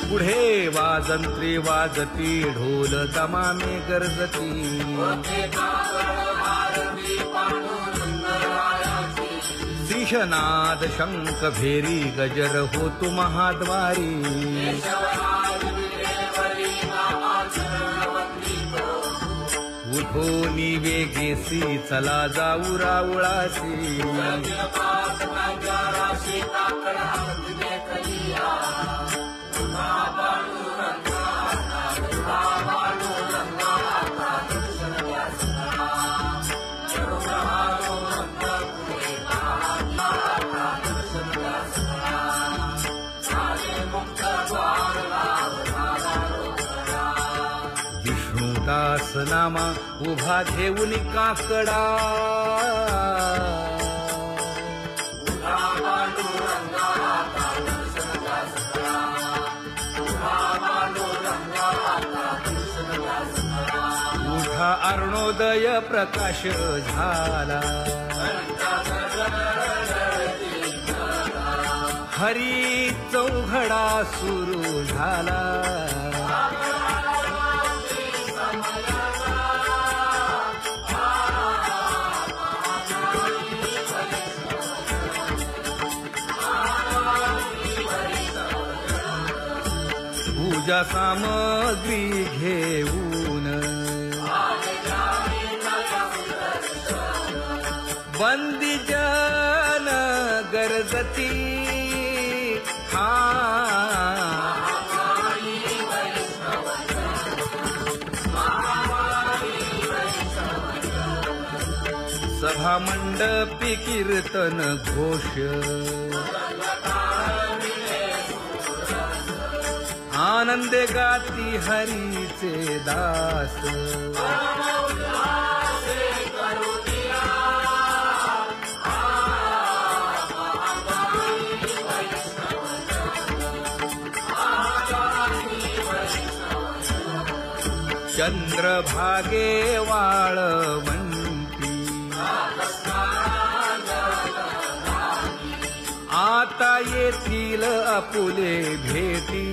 पुढे वाजंत्री वाजती ढोल दमामे गरजती शिशनाद शंख भेरी गजर होतु महाद्वारी उठो निवेगेसी चला जाऊ रावळासी विष्णुदास नामा उभा घेऊन काकडा उठा अरुणोदय प्रकाश झाला हरी चौघडा सुरू झाला पूजा सामग्री घेऊन बंदी जन गरजती सभा मंडपी कीर्तन घोष आनंदे गाती हरीचे दास चंद्रभागे वाळवंती आता येतील आपुले भेटी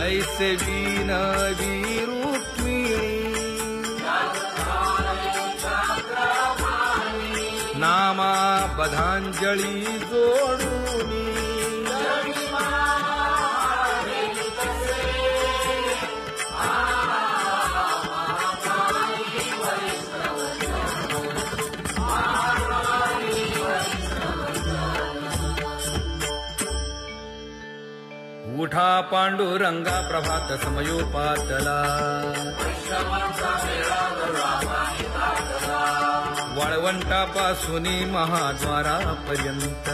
ऐसे विनवी रुक्मिणी नामा बधांजळी जोडूनी उठा पांडुरंगा प्रभात समयोपातला वाळवंटापासून महाद्वारापर्यंत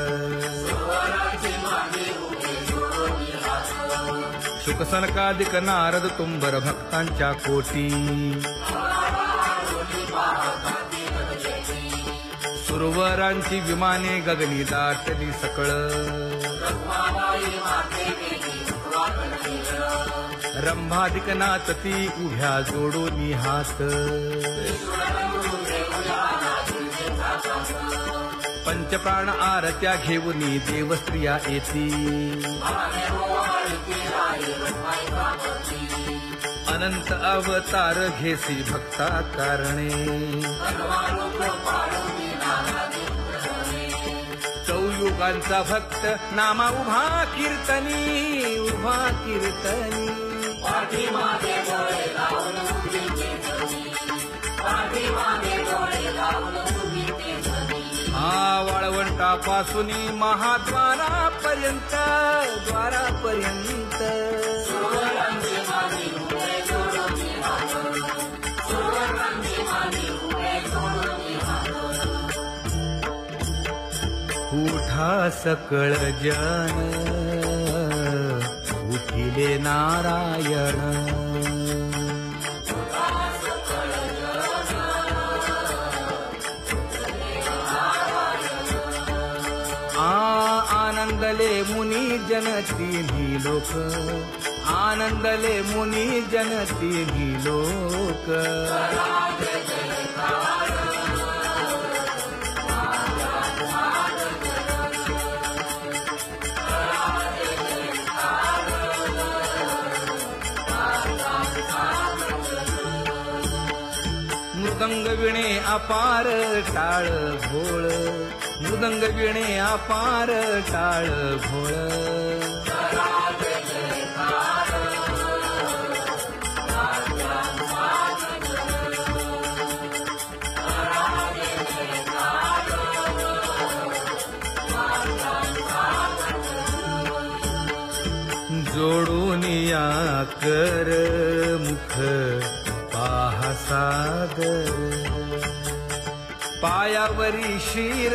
शुकसनकादिक नारद तुंबर भक्तांच्या कोटी सुरवरांची विमाने गगनी दाटली सकळ रंभादिक नाचती उभ्या जोडोनी हात पंचप्राण आरत्या घेऊनी देवस्त्रिया येती अनंत अवतार घेसी भक्ता कारणे चौयुगांचा भक्त नामा उभा कीर्तनी उभा कीर्तनी वाळवंटापासून महाद्वारापर्यंत द्वारापर्यंत उठा सकळ जन उठिले नारायण आनंदले मुनी जन तिन्ही लोक, आनंदले मुनी जन तिन्ही लोक. मृदंग विणे अपार टाळ भोळ, मृदंग विणे अपार टाळ भोळ. जोडून या कर मुख पाहा सादर, पायावरी शिर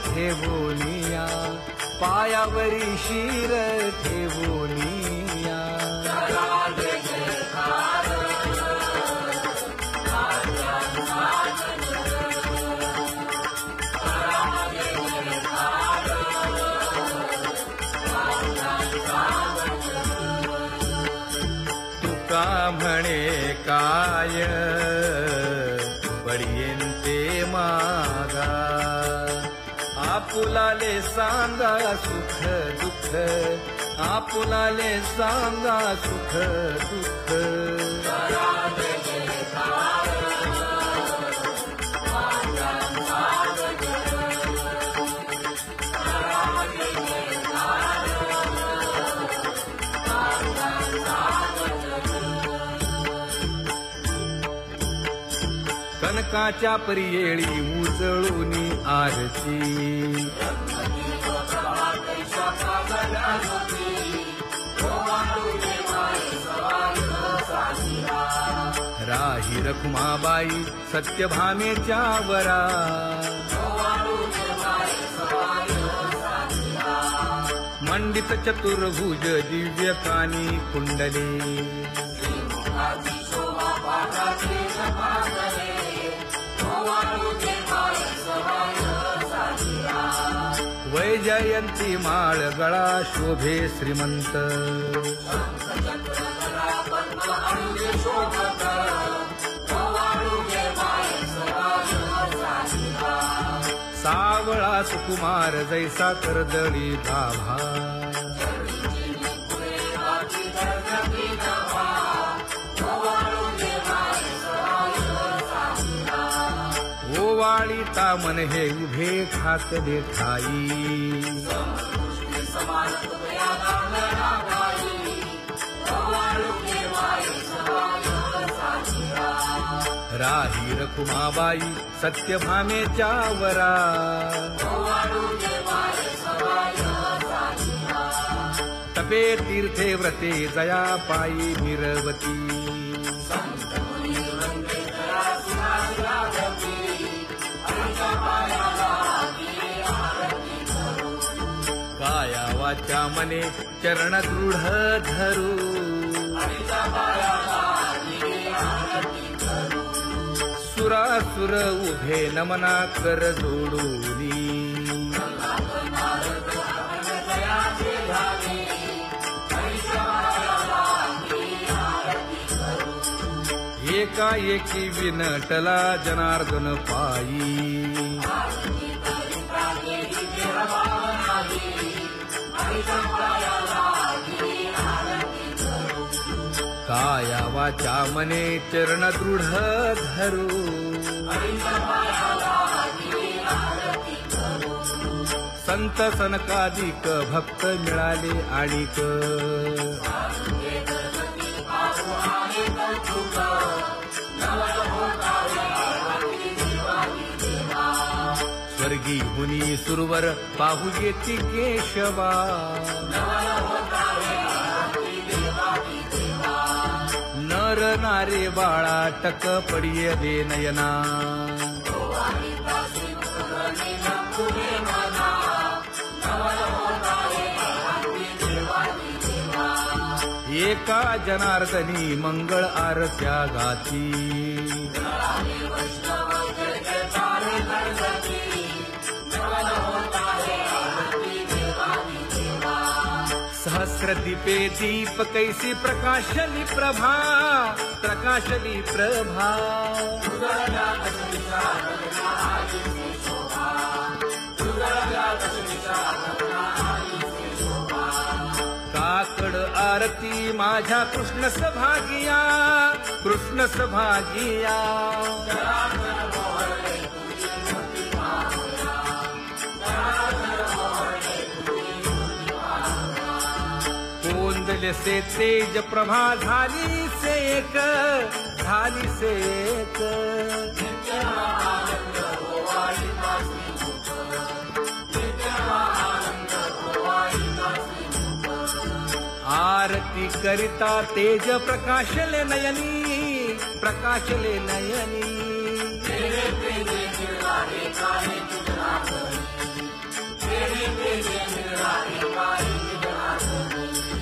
ठेवोनिया, पायावरी शिर ठेवोनिया. तुका म्हणे काय बडियेंते मागा, आपुलाले सांगा सुख दुःख, आपुलाले सांगा सुख दुःख. कनकाच्या परियेळी उजळूनी आरती, राही रखुमाबाई सत्यभामेच्या वरा, मंडित चतुर्भुज दिव्य कानी कुंडले, वैजयंती माळ गळा शोभे श्रीमंत, सावळा सुकुमार जैसा कर्दळी गाभा, ओवाळी तामन हे उभे खातले ठाई, राही रखुमाबाई सत्यभामेच्या वरा, तपे तीर्थे व्रते जया पायी मिरवती, काया वाचा मने चरण दृढ धरू, सुरासुर उभे नमना कर जोडूनी, एकाएकी विनटला जनार्दन पायी, काया वाचा मने चरण दृढ धरू, संत सनकादिक भक्त मिळाले आणिक, स्वर्गी मुनी सुरवर पाहू येती केशवा, नर नारे बाळा टक पडिये दे नयना, एका जनार्दनी मंगळ आरत्या गाती, सहस्रदीपे दीप कैसी प्रकाशली प्रभा, प्रकाशली प्रभा. काकड आरती माझ्या कृष्ण सभागिया, कृष्ण सभागिया. कोंदले से तेज प्रभा झाली से एक, झाली से एक. आरती करिता तेज प्रकाशले नयनी, प्रकाशले नयनी.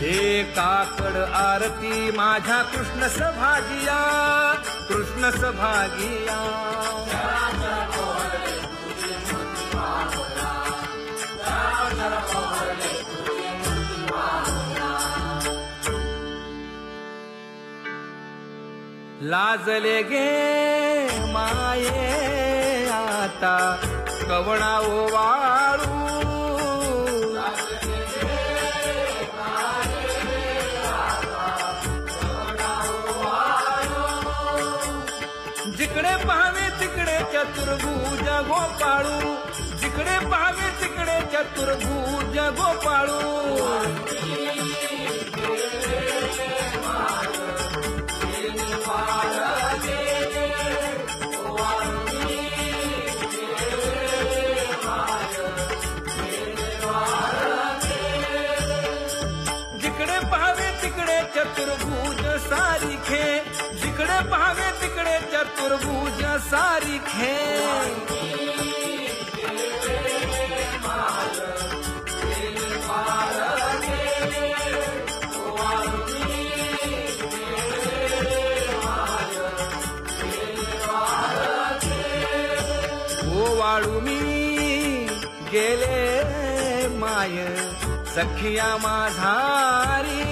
हे काकड आरती माझ्या कृष्ण सभागिया, कृष्ण सभागिया. लाजले गे माये आता कवणा ओवाळू. जिकडे पाहावे तिकडे चतुर्भुज गोपाळू, जिकडे पाहावे तिकडे चतुर्भुज गोपाळू. जिकडे पाहावे तिकडे चतुर्भुज सारिखे, जिकडे पाहावे तिकडे चतुर्भुज सारिखे. ओवाळू मी गेले माय सखिया माझारी.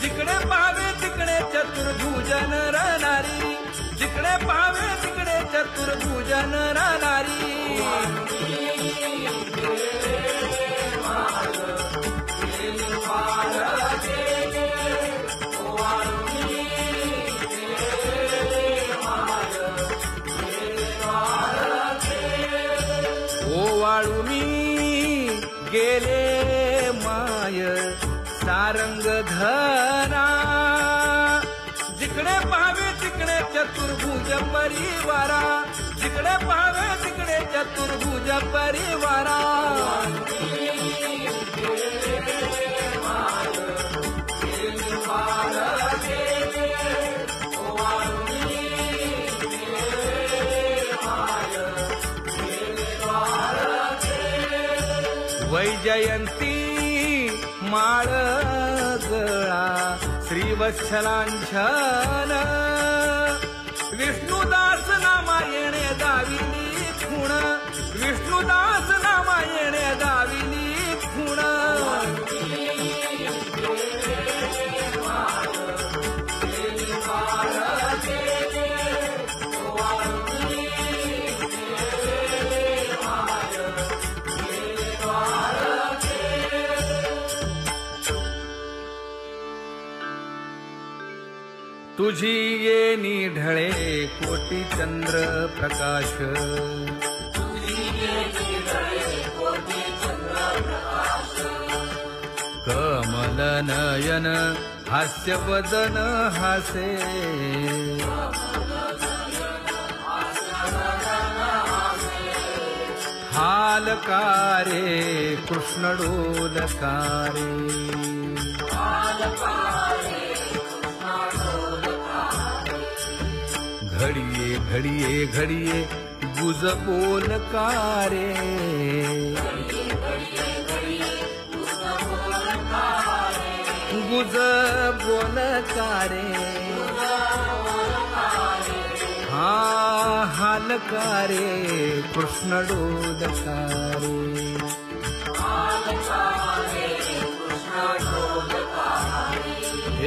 जिकडे पाहावे तिकडे चतुर्भुज नरनारी, जिकडे पाहावे तिकडे चतुर्भुज नरनारी. ओवाळू मी गेले माय सारंग धरा. जिकडे पाहावे तिकडे चतुर्भुज परिवारा, जिकडे पाहावे तिकडे चतुर्भुज परिवारा. वैजयंती माळ गळा श्रीवत्सलांछन. विष्णुदास नामायणे दाविनी खूण, विष्णुदास नामायणे दाविनी खूण. तुझी ये ढळे कोटी चंद्र प्रकाश. कमल नयन हास्य वदन हासे. हालकारे कृष्ण डोलकारे. घडिये घडिये घडिये गुज बोलकारे. गुज बोलकारे. हा हालकारे कृष्ण डोलकारे.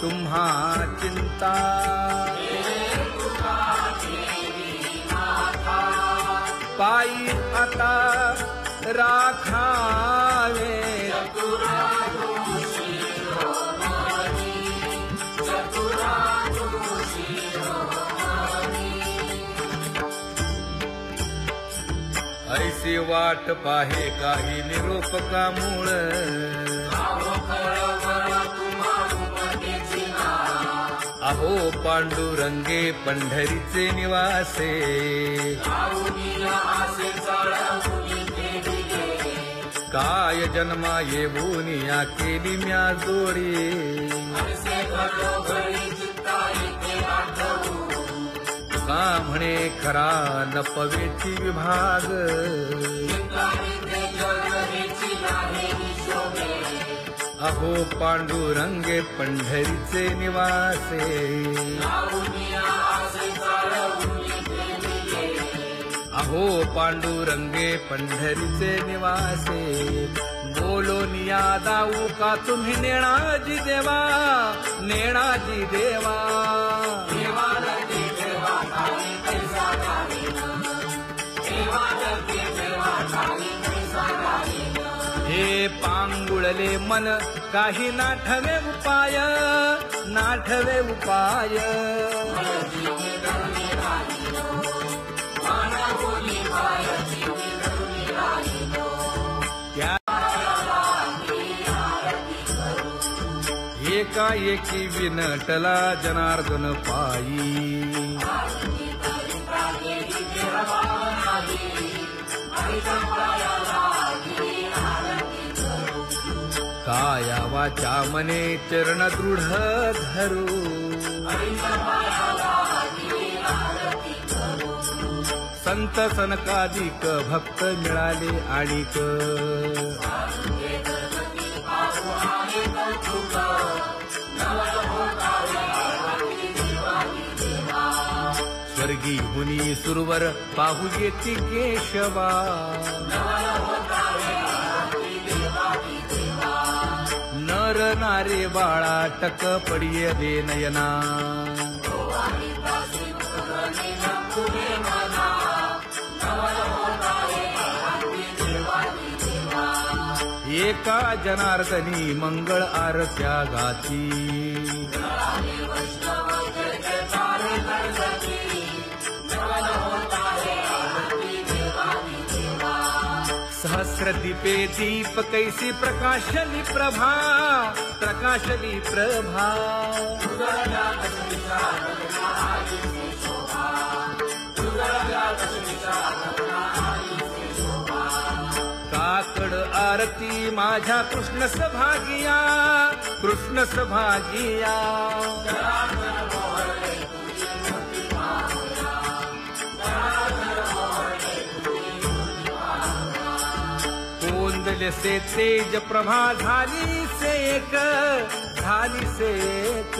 तुम्हा चिंता पायी आता राखावे ऐसी वाट पाहे काही निरोप का मूळ अहो पांडुरंगे पंढरीचे निवासे काय जन्मा येऊन या केली म्या जोडी का म्हणे खरा नपवेची विभाग अहो पांडुरंगे पंढरीचे निवासे अहो पांडुरंगे पंढरीचे निवासे बोलोनिया दाऊ का तुम्ही नेणाजी देवा नेणाजी देवा हे पांगुळले मन काही नाठवे उपाय नाठवे उपाय एकाएकी विनटला जनार्दन पायी काया वाचा मने चरण दृढ धरू संत सनकादिक भक्त मिळाले आणिक स्वर्गी मुनी सुरवर पाहू येती केशवा नर नारे बाळा टक पडिये दे नयना एका जनार्दनी मंगळ आरत्या गाती सहस्र दीपे दीप कैसी प्रकाशली प्रभा प्रकाशली प्रभा काकड आरती माझ्या कृष्ण सभागिया कृष्ण सभागिया कोंदले से तेज प्रभा झाली से एक झाली से एक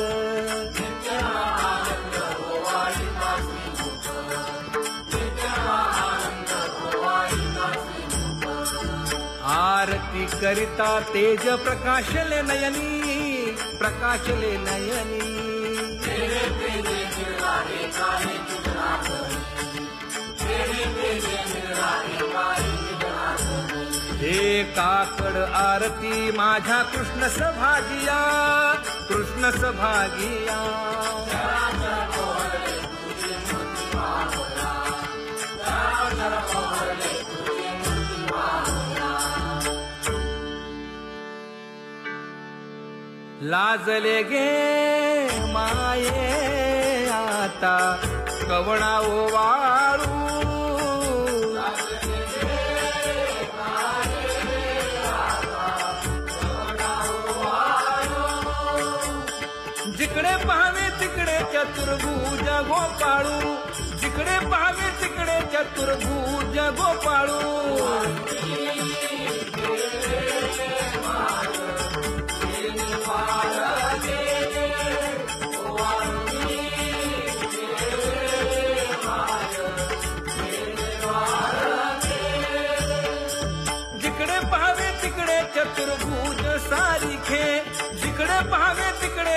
आरती करिता तेज प्रकाशले नयनी प्रकाशले नयनी हे काकड आरती माझ्या कृष्ण सभागिया कृष्ण सभागिया लाजले गे माये आता कवणा ओवाळू जिकडे पाहावे तिकडे चतुर्भुज गोपाळू जिकडे पाहावे तिकडे चतुर्भुज गोपाळू जिकडे पाहावे तिकडे चतुर्भुज सारिखे जिकडे पाहावे तिकडे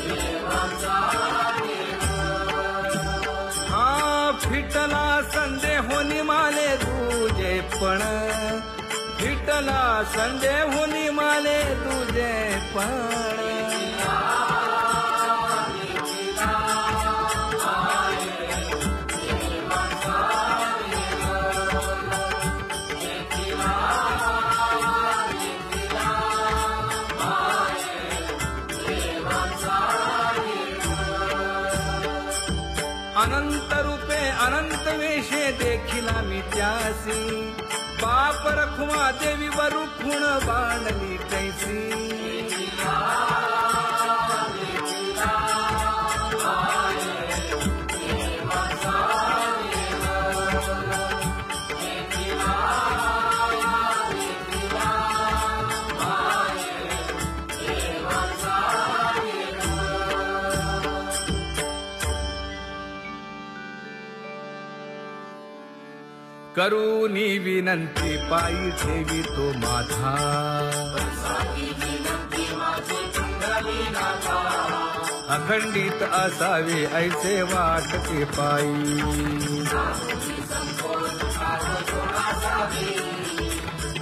पण विठ्ठला संदेहुनी माने तुझे पण अनंत रूपे अनंत वेशे देखिला मी त्यासी बाप रखुमा देवी वरुखुण बांधली कैसी करूनी विनंती पायी ठेवी तो माझा अखंडित असावे ऐसे वाटते पायी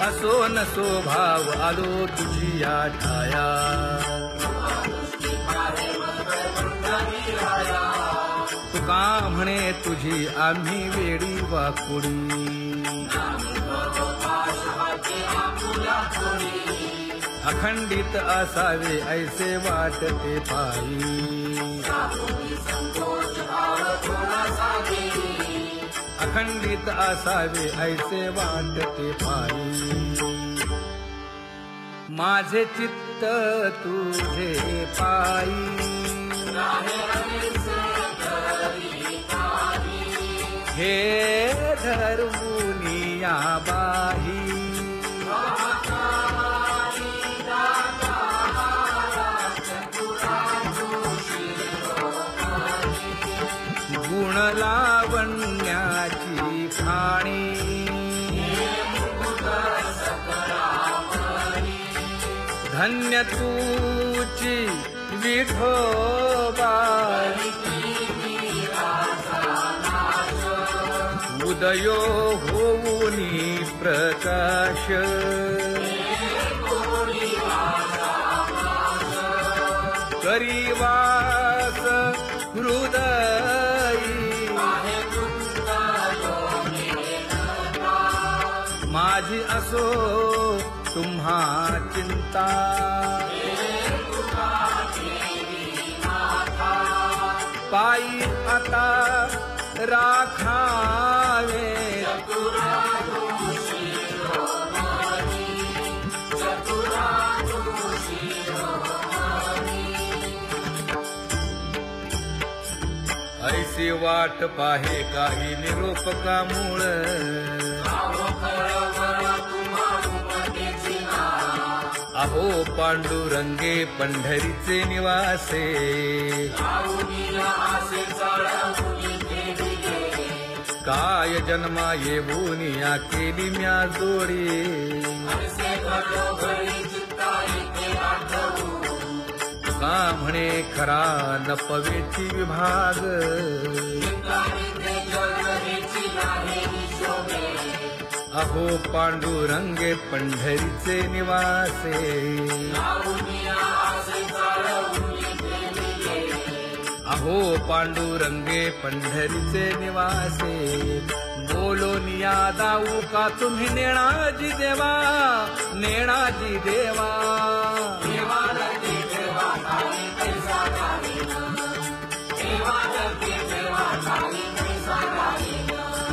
असो नसो भाव आलो तुझी या ठाया तुका म्हणे तुझी आम्ही वेडी वाकुडी अखंडित असावे ऐसे वाटते पायी अखंडित असावे ऐसे वाटते पायी माझे चित्त तुझे पायी हे धर्मुनिया बाही गुण लावण्याची खाणी धन्य तूची विठोबा उदयो होऊनी प्रकाश करीवास हृदयी माझी असो तुम्हा चिंता पायी आता राखावे ऐसी वाट पाहे काही निरोपका मूळ अहो पांडुरंगे पंढरीचे निवासे काय जन्मा येऊन या केली म्या जोडी का म्हणे खरा नपवेची विभाग अहो पांडुरंगे पंढरीचे निवासे अहो पांडुरंगे पंढरीचे निवासे बोलोनिया दाऊ का तुम्ही नेणाजी देवा नेणाजी देवा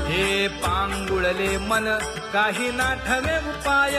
हे पांगुळले मन काही नाठवे उपाय